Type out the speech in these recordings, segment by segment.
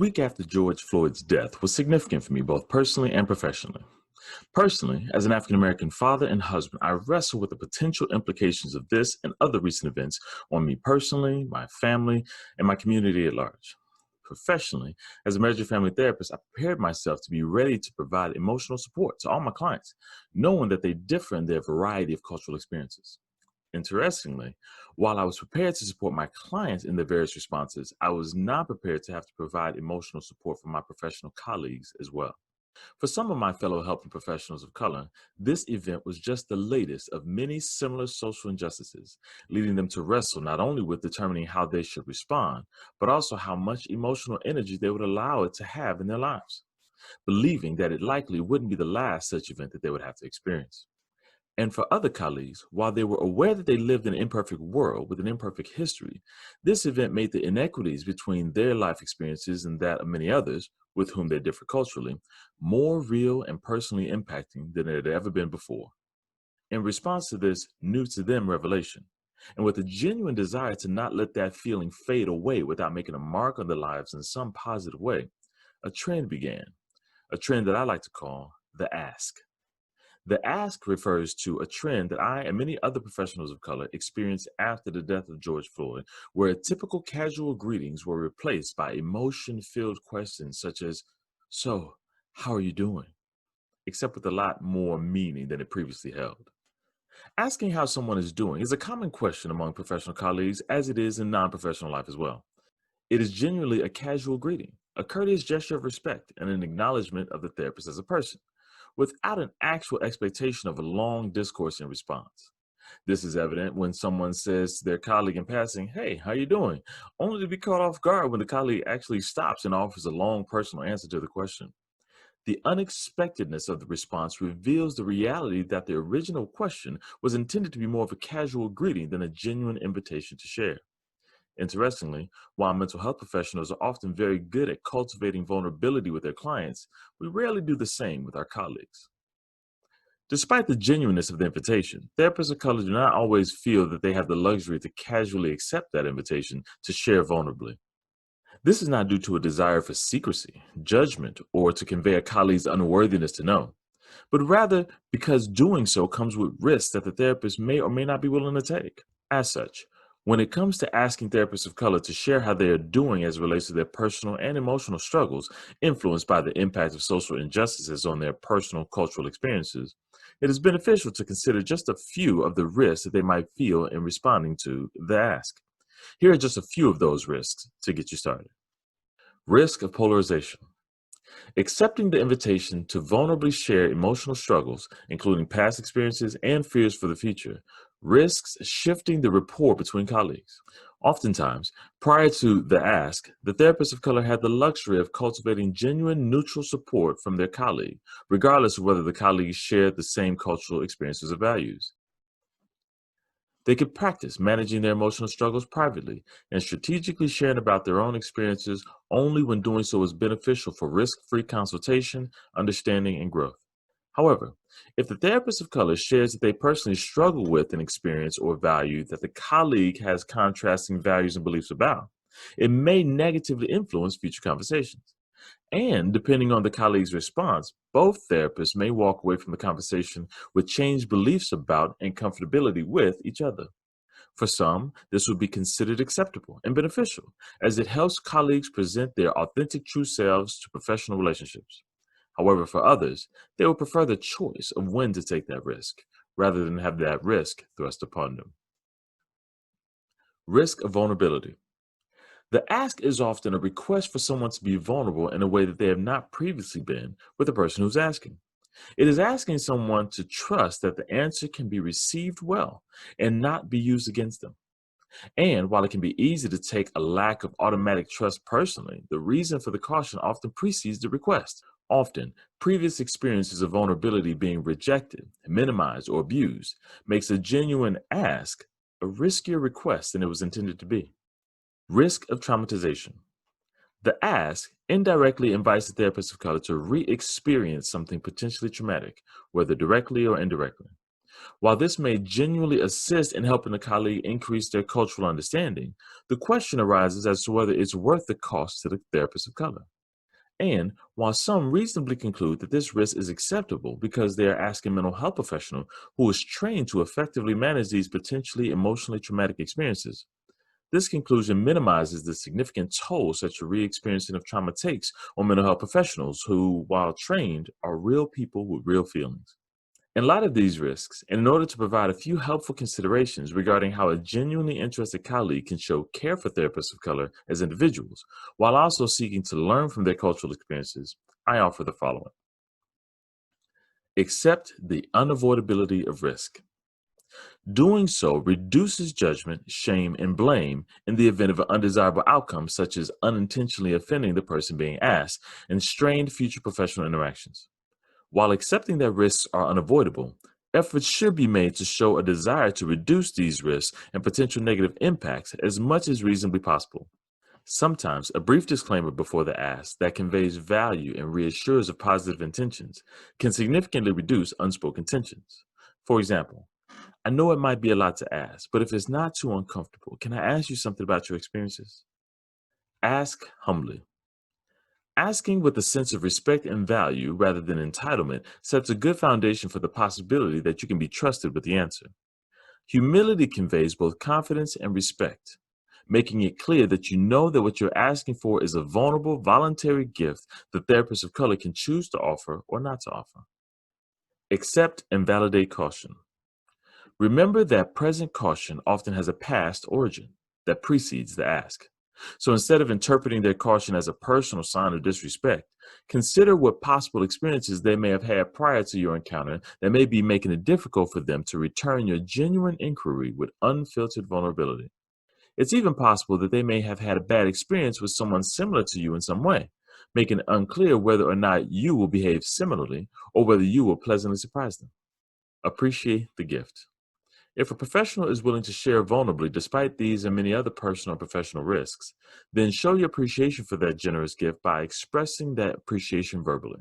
week after George Floyd's death was significant for me both personally and professionally. Personally, as an African American father and husband, I wrestle with the potential implications of this and other recent events on me personally, my family, and my community at large. Professionally, as a marriage and family therapist, I prepared myself to be ready to provide emotional support to all my clients, knowing that they differ in their variety of cultural experiences. Interestingly, while I was prepared to support my clients in their various responses, I was not prepared to have to provide emotional support for my professional colleagues as well. For some of my fellow helping professionals of color, this event was just the latest of many similar social injustices, leading them to wrestle not only with determining how they should respond, but also how much emotional energy they would allow it to have in their lives, believing that it likely wouldn't be the last such event that they would have to experience. And for other colleagues, while they were aware that they lived in an imperfect world with an imperfect history, this event made the inequities between their life experiences and that of many others, with whom they differ culturally, more real and personally impacting than it had ever been before. In response to this new to them revelation, and with a genuine desire to not let that feeling fade away without making a mark on their lives in some positive way, a trend began, a trend that I like to call the ask. The ask refers to a trend that I and many other professionals of color experienced after the death of George Floyd, where typical casual greetings were replaced by emotion-filled questions such as, "So, how are you doing?" except with a lot more meaning than it previously held. Asking how someone is doing is a common question among professional colleagues, as it is in non-professional life as well. It is genuinely a casual greeting, a courteous gesture of respect, and an acknowledgement of the therapist as a person, without an actual expectation of a long discourse in response. This is evident when someone says to their colleague in passing, "Hey, how you doing?" only to be caught off guard when the colleague actually stops and offers a long personal answer to the question. The unexpectedness of the response reveals the reality that the original question was intended to be more of a casual greeting than a genuine invitation to share. Interestingly, while mental health professionals are often very good at cultivating vulnerability with their clients, we rarely do the same with our colleagues. Despite the genuineness of the invitation, therapists of color do not always feel that they have the luxury to casually accept that invitation to share vulnerably. This is not due to a desire for secrecy, judgment, or to convey a colleague's unworthiness to know, but rather because doing so comes with risks that the therapist may or may not be willing to take. As such, when it comes to asking therapists of color to share how they are doing as it relates to their personal and emotional struggles influenced by the impact of social injustices on their personal cultural experiences, it is beneficial to consider just a few of the risks that they might feel in responding to the ask. Here are just a few of those risks to get you started. Risk of polarization. Accepting the invitation to vulnerably share emotional struggles, including past experiences and fears for the future, risks shifting the rapport between colleagues. Oftentimes, prior to the ask, the therapist of color had the luxury of cultivating genuine neutral support from their colleague, regardless of whether the colleagues shared the same cultural experiences or values. They could practice managing their emotional struggles privately and strategically sharing about their own experiences only when doing so is beneficial for risk-free consultation, understanding, and growth. However, if the therapist of color shares that they personally struggle with an experience or value that the colleague has contrasting values and beliefs about, it may negatively influence future conversations. And depending on the colleague's response, both therapists may walk away from the conversation with changed beliefs about and comfortability with each other. For some, this would be considered acceptable and beneficial, as it helps colleagues present their authentic true selves to professional relationships. However, for others, they will prefer the choice of when to take that risk, rather than have that risk thrust upon them. Risk of vulnerability. The ask is often a request for someone to be vulnerable in a way that they have not previously been with the person who's asking. It is asking someone to trust that the answer can be received well and not be used against them. And while it can be easy to take a lack of automatic trust personally, the reason for the caution often precedes the request. Often, previous experiences of vulnerability being rejected, minimized, or abused makes a genuine ask a riskier request than it was intended to be. Risk of traumatization. The ask indirectly invites the therapist of color to re experience something potentially traumatic, whether directly or indirectly. While this may genuinely assist in helping a colleague increase their cultural understanding, the question arises as to whether it's worth the cost to the therapist of color. And while some reasonably conclude that this risk is acceptable because they are asking a mental health professional who is trained to effectively manage these potentially emotionally traumatic experiences, this conclusion minimizes the significant toll such a re-experiencing of trauma takes on mental health professionals who, while trained, are real people with real feelings. In light of these risks, and in order to provide a few helpful considerations regarding how a genuinely interested colleague can show care for therapists of color as individuals, while also seeking to learn from their cultural experiences, I offer the following. Accept the unavoidability of risk. Doing so reduces judgment, shame, and blame in the event of an undesirable outcome, such as unintentionally offending the person being asked, and strained future professional interactions. While accepting that risks are unavoidable, efforts should be made to show a desire to reduce these risks and potential negative impacts as much as reasonably possible. Sometimes a brief disclaimer before the ask that conveys value and reassures of positive intentions can significantly reduce unspoken tensions. For example, I know it might be a lot to ask, but if it's not too uncomfortable, can I ask you something about your experiences? Ask humbly. Asking with a sense of respect and value rather than entitlement sets a good foundation for the possibility that you can be trusted with the answer. Humility conveys both confidence and respect, making it clear that you know that what you're asking for is a vulnerable, voluntary gift the therapist of color can choose to offer or not to offer. Accept and validate caution. Remember that present caution often has a past origin that precedes the ask. So instead of interpreting their caution as a personal sign of disrespect, consider what possible experiences they may have had prior to your encounter that may be making it difficult for them to return your genuine inquiry with unfiltered vulnerability. It's even possible that they may have had a bad experience with someone similar to you in some way, making it unclear whether or not you will behave similarly or whether you will pleasantly surprise them. Appreciate the gift. If a professional is willing to share vulnerably despite these and many other personal and professional risks, then show your appreciation for that generous gift by expressing that appreciation verbally.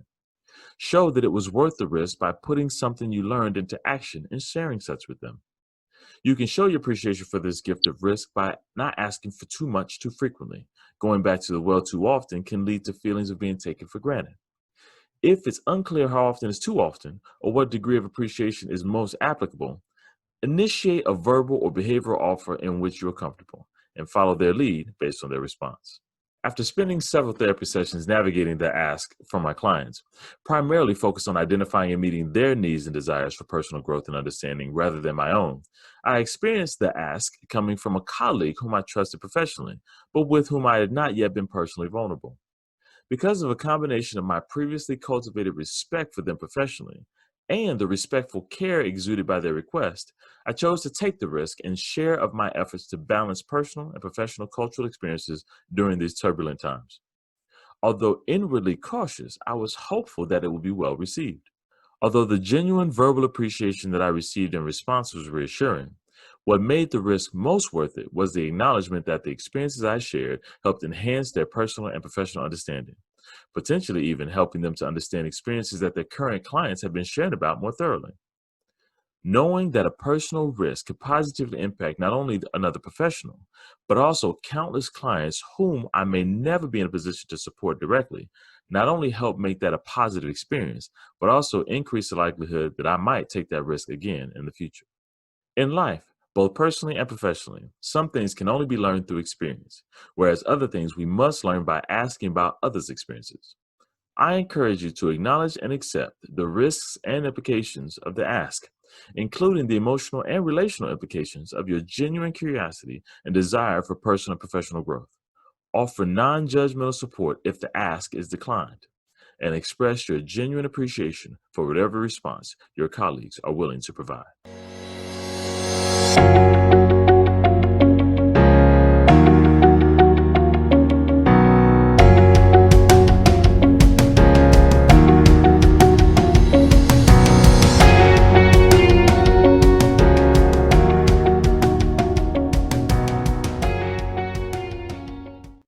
Show that it was worth the risk by putting something you learned into action and sharing such with them. You can show your appreciation for this gift of risk by not asking for too much too frequently. Going back to the well too often can lead to feelings of being taken for granted. If it's unclear how often is too often, or what degree of appreciation is most applicable, initiate a verbal or behavioral offer in which you're comfortable and follow their lead based on their response. After spending several therapy sessions navigating the ask from my clients, primarily focused on identifying and meeting their needs and desires for personal growth and understanding rather than my own, I experienced the ask coming from a colleague whom I trusted professionally, but with whom I had not yet been personally vulnerable. Because of a combination of my previously cultivated respect for them professionally and the respectful care exuded by their request, I chose to take the risk and share of my efforts to balance personal and professional cultural experiences during these turbulent times. Although inwardly cautious, I was hopeful that it would be well received. Although the genuine verbal appreciation that I received in response was reassuring, what made the risk most worth it was the acknowledgement that the experiences I shared helped enhance their personal and professional understanding, potentially even helping them to understand experiences that their current clients have been sharing about more thoroughly. Knowing that a personal risk could positively impact not only another professional, but also countless clients whom I may never be in a position to support directly, not only helped make that a positive experience, but also increase the likelihood that I might take that risk again in the future. In life, both personally and professionally, some things can only be learned through experience, whereas other things we must learn by asking about others' experiences. I encourage you to acknowledge and accept the risks and implications of the ask, including the emotional and relational implications of your genuine curiosity and desire for personal and professional growth. Offer non judgmental support if the ask is declined, and express your genuine appreciation for whatever response your colleagues are willing to provide.